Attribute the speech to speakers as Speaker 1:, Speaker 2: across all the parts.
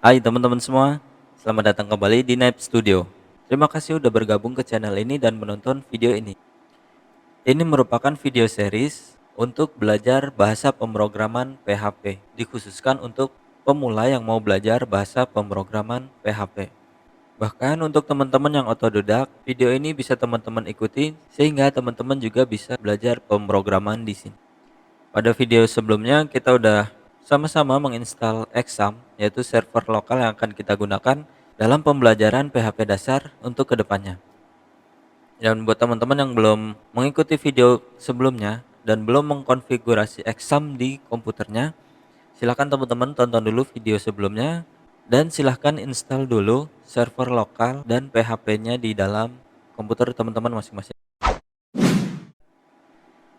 Speaker 1: Hai teman-teman semua, selamat datang kembali di Naip Studio. Terima kasih udah bergabung ke channel ini dan menonton video ini. Ini merupakan video series untuk belajar bahasa pemrograman PHP, dikhususkan untuk pemula yang mau belajar bahasa pemrograman PHP. Bahkan untuk teman-teman yang otodidak, video ini bisa teman-teman ikuti sehingga teman-teman juga bisa belajar pemrograman di sini. Pada video sebelumnya kita udah sama-sama menginstal Exam, yaitu server lokal yang akan kita gunakan dalam pembelajaran PHP dasar untuk kedepannya. Dan buat teman-teman yang belum mengikuti video sebelumnya dan belum mengkonfigurasi Exam di komputernya, silahkan teman-teman tonton dulu video sebelumnya dan silahkan install dulu server lokal dan PHP-nya di dalam komputer teman-teman masing-masing.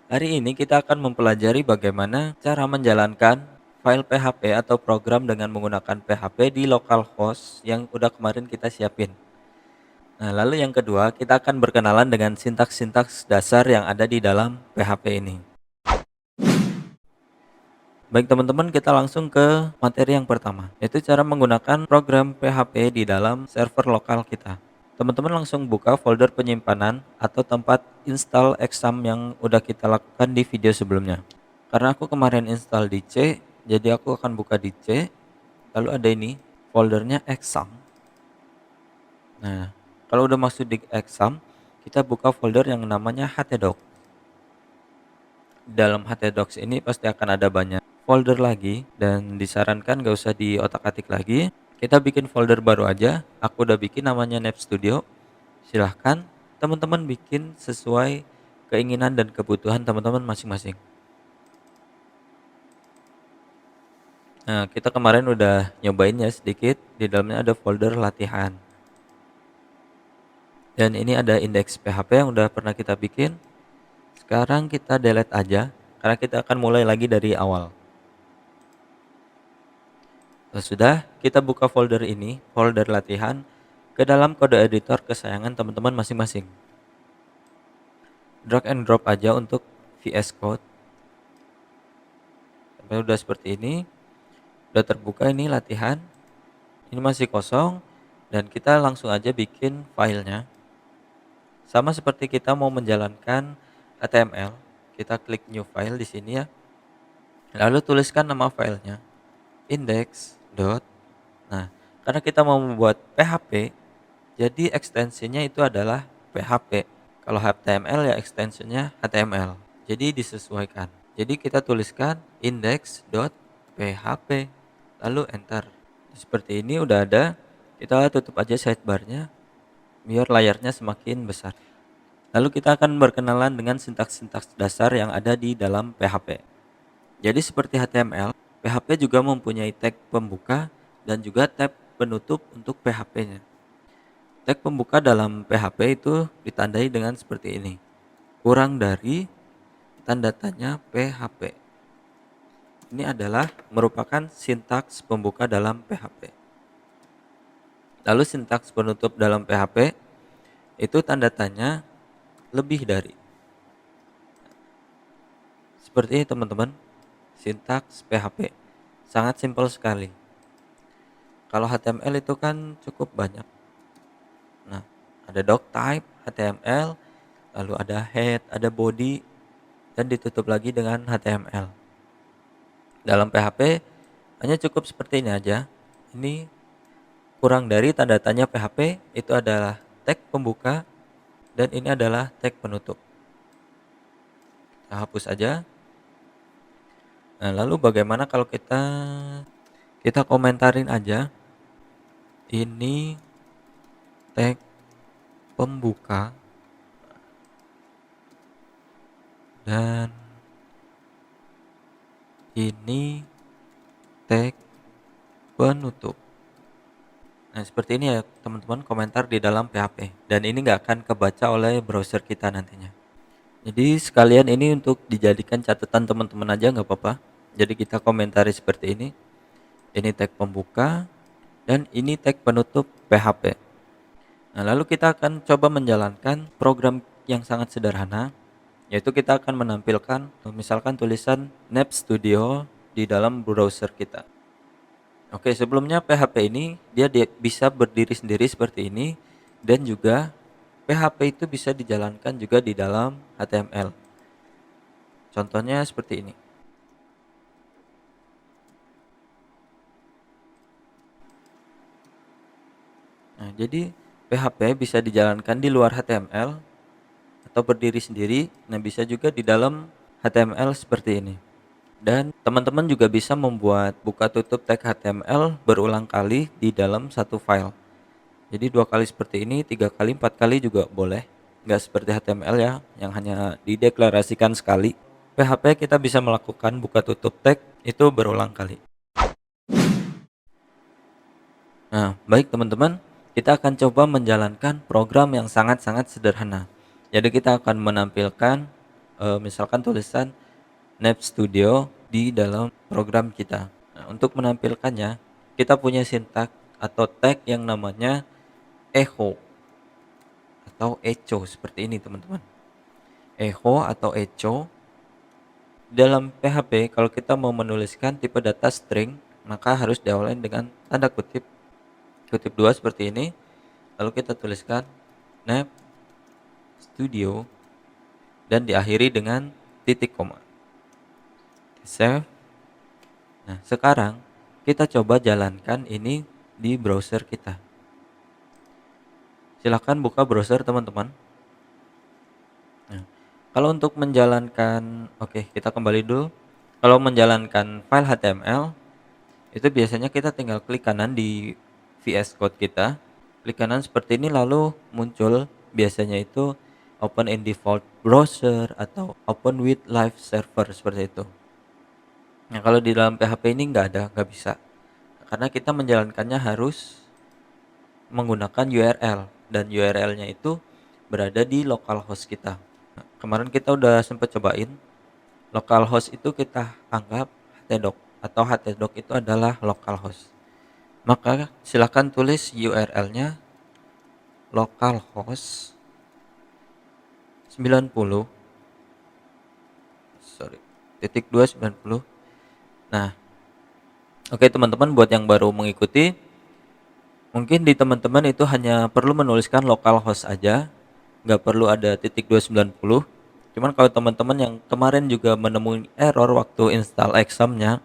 Speaker 1: Hari ini kita akan mempelajari bagaimana cara menjalankan file PHP atau program dengan menggunakan PHP di localhost yang udah kemarin kita siapin. Nah, lalu yang kedua, kita akan berkenalan dengan sintaks-sintaks dasar yang ada di dalam PHP ini. Baik teman-teman, kita langsung ke materi yang pertama, yaitu cara menggunakan program PHP di dalam server lokal kita. Teman-teman langsung buka folder penyimpanan atau tempat install Exam yang udah kita lakukan di video sebelumnya. Karena aku kemarin install di C, jadi aku akan buka di C. Lalu ada ini, foldernya Exam. Nah, kalau udah masuk di Exam, kita buka folder yang namanya htdoc. Dalam htdocs ini pasti akan ada banyak folder lagi dan disarankan gak usah di otak-atik lagi. Kita bikin folder baru aja. Aku udah bikin namanya Nap Studio. Silahkan teman-teman bikin sesuai keinginan dan kebutuhan teman-teman masing-masing. Nah, kita kemarin udah nyobain ya sedikit. Di dalamnya ada folder latihan. Dan ini ada indeks PHP yang udah pernah kita bikin. Sekarang kita delete aja karena kita akan mulai lagi dari awal. Sudah, kita buka folder ini, folder latihan, ke dalam kode editor kesayangan teman-teman masing-masing. Drag and drop aja untuk VS Code. Sampai udah seperti ini, udah terbuka ini latihan. Ini masih kosong dan kita langsung aja bikin filenya. Sama seperti kita mau menjalankan HTML, kita klik new file di sini ya. Lalu tuliskan nama filenya, index. Nah, karena kita mau membuat PHP, jadi ekstensinya itu adalah PHP. Kalau HTML ya ekstensinya HTML. Jadi disesuaikan. Jadi kita tuliskan index.php lalu enter. Seperti ini udah ada. Kita tutup aja sidebarnya biar layarnya semakin besar. Lalu kita akan berkenalan dengan sintaks-sintaks dasar yang ada di dalam PHP. Jadi seperti HTML, PHP juga mempunyai tag pembuka dan juga tab penutup untuk PHP-nya. Tag pembuka dalam PHP itu ditandai dengan seperti ini. Kurang dari tanda tanya PHP. Ini adalah merupakan sintaks pembuka dalam PHP. Lalu sintaks penutup dalam PHP itu tanda tanya lebih dari. Seperti ini teman-teman, sintaks PHP. Sangat simpel sekali. Kalau HTML itu kan cukup banyak. Nah, ada doc type, HTML, lalu ada head, ada body, dan ditutup lagi dengan HTML. Dalam PHP hanya cukup seperti ini aja. Ini kurang dari tanda tanya PHP, itu adalah tag pembuka dan ini adalah tag penutup. Kita hapus aja. Nah, lalu bagaimana kalau kita komentarin aja ini tag pembuka dan ini tag penutup. Nah, seperti ini ya teman-teman komentar di dalam PHP dan ini nggak akan kebaca oleh browser kita nantinya. Jadi sekalian ini untuk dijadikan catatan teman-teman aja nggak apa-apa. Jadi kita komentari seperti ini. Ini tag pembuka dan ini tag penutup PHP. Nah, lalu kita akan coba menjalankan program yang sangat sederhana, yaitu kita akan menampilkan misalkan tulisan Nap Studio di dalam browser kita. Oke, sebelumnya PHP ini dia bisa berdiri sendiri seperti ini, dan juga PHP itu bisa dijalankan juga di dalam HTML. Contohnya seperti ini. Nah, jadi PHP bisa dijalankan di luar HTML atau berdiri sendiri. Nah, bisa juga di dalam HTML seperti ini. Dan teman-teman juga bisa membuat buka tutup tag HTML berulang kali di dalam satu file. Jadi 2 kali seperti ini, 3 kali, 4 kali juga boleh. Nggak seperti HTML ya, yang hanya dideklarasikan sekali. PHP kita bisa melakukan buka tutup tag itu berulang kali. Nah, baik teman-teman, kita akan coba menjalankan program yang sangat-sangat sederhana. Jadi kita akan menampilkan misalkan tulisan Nap Studio di dalam program kita. Nah, untuk menampilkannya, kita punya sintak atau tag yang namanya echo atau echo seperti ini, teman-teman. Echo atau echo dalam PHP, kalau kita mau menuliskan tipe data string, maka harus diawali dengan tanda kutip, kutip 2 seperti ini. Lalu kita tuliskan Nap Studio dan diakhiri dengan titik koma. Save. Nah, sekarang kita coba jalankan ini di browser kita. Silahkan buka browser teman-teman. Nah, kalau untuk menjalankan, oke, kita kembali dulu. Kalau menjalankan file HTML, itu biasanya kita tinggal klik kanan di VS Code kita. Klik kanan seperti ini, lalu muncul biasanya itu open in default browser atau open with live server seperti itu. Nah, kalau di dalam PHP ini nggak ada, nggak bisa. Karena kita menjalankannya harus menggunakan URL, dan URL-nya itu berada di localhost kita. Nah, kemarin kita udah sempat cobain. Localhost itu kita anggap htdoc, atau htdoc itu adalah localhost. Maka silakan tulis URL-nya localhost 90 titik 290. Nah, oke teman-teman, buat yang baru mengikuti, mungkin di teman-teman itu hanya perlu menuliskan localhost aja, nggak perlu ada titik 290. Cuman kalau teman-teman yang kemarin juga menemui error waktu install examnya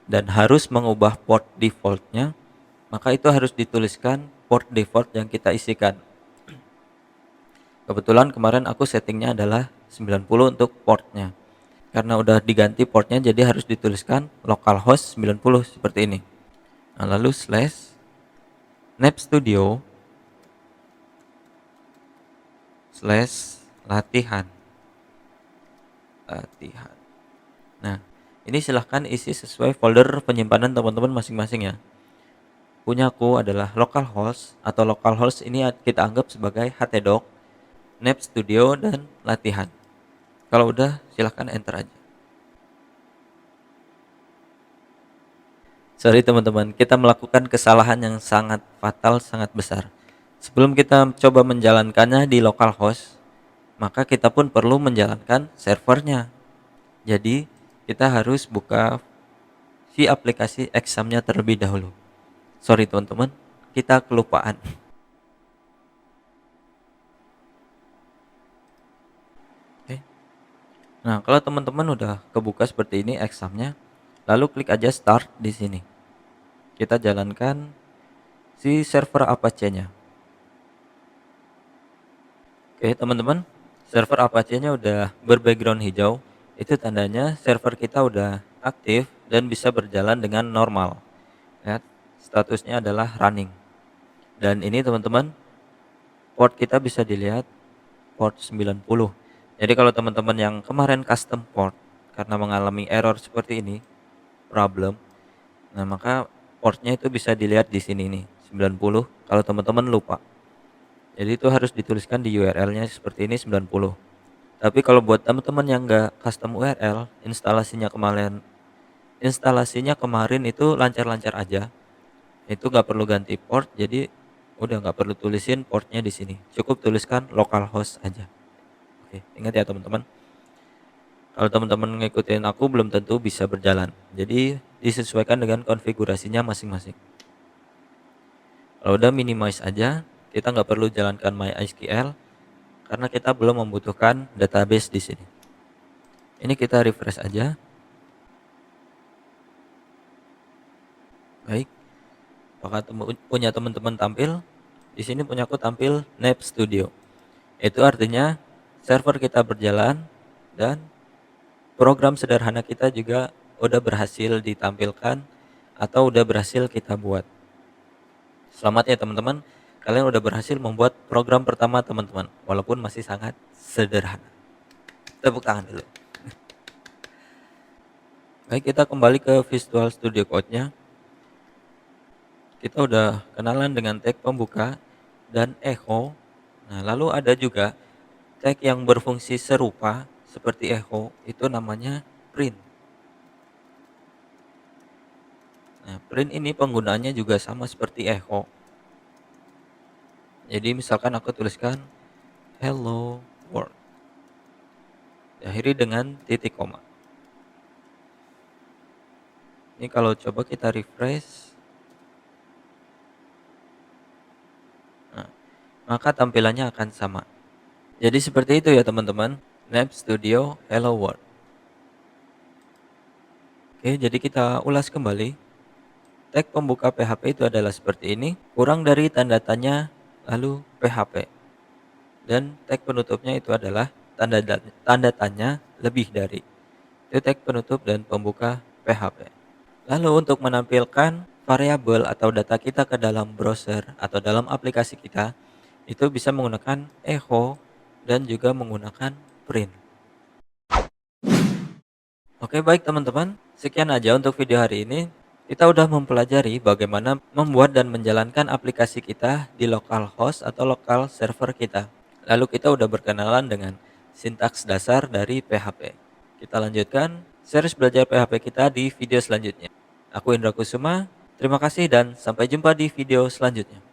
Speaker 1: dan harus mengubah port defaultnya, maka itu harus dituliskan port default yang kita isikan. Kebetulan kemarin aku settingnya adalah 90 untuk portnya. Karena udah diganti portnya, jadi harus dituliskan localhost 90 seperti ini. Nah, lalu slash Nap Studio slash latihan. Nah, ini silahkan isi sesuai folder penyimpanan teman-teman masing-masing ya. Punyaku adalah localhost, atau localhost ini kita anggap sebagai htdoc, Nap Studio, dan latihan. Kalau udah, silahkan enter aja. Sorry teman-teman, kita melakukan kesalahan yang sangat fatal, sangat besar. Sebelum kita coba menjalankannya di localhost, maka kita pun perlu menjalankan servernya. Jadi, kita harus buka si aplikasi examnya terlebih dahulu. Sorry teman-teman, kita kelupaan. Oke. Nah, kalau teman-teman udah kebuka seperti ini examnya, lalu klik aja start di sini. Kita jalankan si server Apache-nya. Oke, teman-teman, server Apache-nya udah berbackground hijau. Itu tandanya server kita udah aktif dan bisa berjalan dengan normal. Lihat, statusnya adalah running. Dan ini teman-teman, port kita bisa dilihat port 90. Jadi kalau teman-teman yang kemarin custom port karena mengalami error seperti ini, problem, nah maka portnya itu bisa dilihat di sini nih, 90 kalau teman-teman lupa. Jadi itu harus dituliskan di URL-nya seperti ini, 90. Tapi kalau buat teman-teman yang nggak custom URL, instalasinya kemarin itu lancar-lancar aja. Itu nggak perlu ganti port, jadi udah nggak perlu tulisin portnya di sini. Cukup tuliskan localhost aja. Oke, ingat ya teman-teman. Kalau teman-teman ngikutin aku belum tentu bisa berjalan. Jadi disesuaikan dengan konfigurasinya masing-masing. Kalau udah minimize aja, kita nggak perlu jalankan MySQL karena kita belum membutuhkan database di sini. Ini kita refresh aja. Baik, apakah punya teman-teman tampil? Di sini punyaku tampil Nap Studio. Itu artinya server kita berjalan dan program sederhana kita juga udah berhasil ditampilkan atau udah berhasil kita buat. Selamat ya teman-teman, kalian udah berhasil membuat program pertama teman-teman, walaupun masih sangat sederhana. Tepuk tangan dulu. Baik, kita kembali ke Visual Studio Code-nya. Kita udah kenalan dengan tag pembuka dan echo. Nah, lalu ada juga tag yang berfungsi serupa seperti echo, itu namanya print. Nah, print ini penggunaannya juga sama seperti echo. Jadi misalkan aku tuliskan hello world, diakhiri dengan titik koma. Ini kalau coba kita refresh, nah, maka tampilannya akan sama. Jadi seperti itu ya teman-teman, Nap Studio Hello World. Oke, jadi kita ulas kembali. Tag pembuka PHP itu adalah seperti ini, kurang dari tanda tanya, lalu PHP. Dan tag penutupnya itu adalah tanda tanya lebih dari. Itu tag penutup dan pembuka PHP. Lalu untuk menampilkan variabel atau data kita ke dalam browser atau dalam aplikasi kita, itu bisa menggunakan echo dan juga menggunakan print. Oke, baik teman-teman, sekian aja untuk video hari ini. Kita udah mempelajari bagaimana membuat dan menjalankan aplikasi kita di localhost atau lokal server kita. Lalu kita udah berkenalan dengan sintaks dasar dari PHP. Kita lanjutkan series belajar PHP kita di video selanjutnya. Aku Indra Kusuma, terima kasih dan sampai jumpa di video selanjutnya.